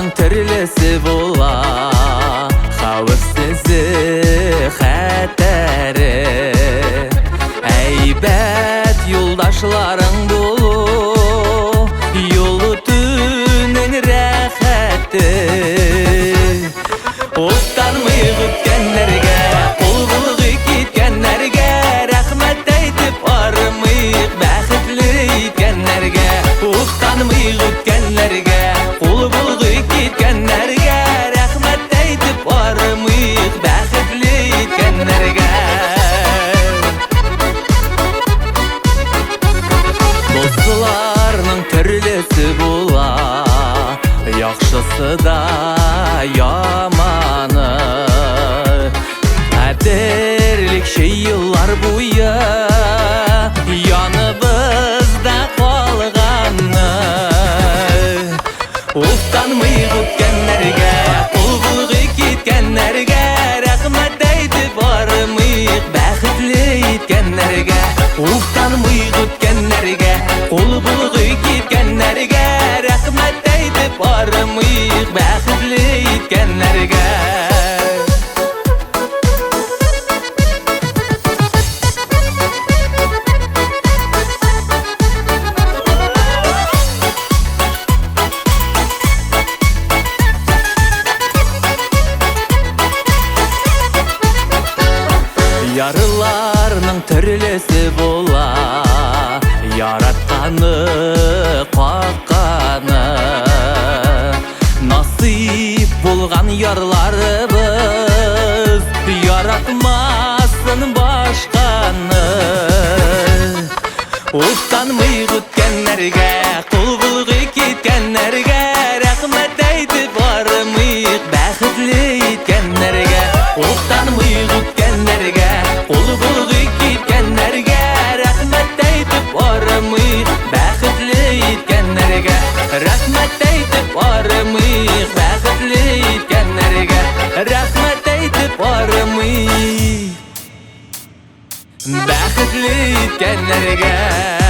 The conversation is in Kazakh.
Yollarның түрлісі бола, қауіпсізі хәтәрі. Әйбәт юлдашларың болу, yolu түнен рәхәтті. Ұқтармай күткәнләргә, қол бұлғы кеткәнләргә, рәхмәт әйтеп арымыйық бәхетле иткәнләргә. Ұқтармай күткәнләргә, қол бұлғы кеткәнләргә, рәхмәт әйтеп арымыйық бәхетле иткәнләргә. Достларның түрлісі бола, яхшысы да яманы. Қадірлік шейлар буя, яныбызда қалғаны. Ұқтанмай күткәнләргә, қол бұлғы кеткәнләргә, рәхмәт әйтеп арымыйық бәхетле иткәнләргә. Ұқтанмай күткәнләргә, қол бұлғы кеткәнләргә, рәхмәт әйтеп арымыйық бәхетле иткәнләргә. Ярыларның түрлісі бола, яратқаны қаққаны. Насип болған ярларыбыз, яратмасын башқаны. Ұқтанмай күткәнләргә, қол бұлғы кеткәнләргә, рәхмәт әйтеп арымыйық бәхетле иткәнләргә. Ұқтанмай күткәнләргә, қол бұлғы кеткәнләргә, рәхмәт әйтеп арымыйық бәхетле иткәнләргә. Рәхмәт әйтеп арымыйық бәхетле иткәнләргә. Рәхмәт әйтеп арымыйық бәхетле иткәнләргә.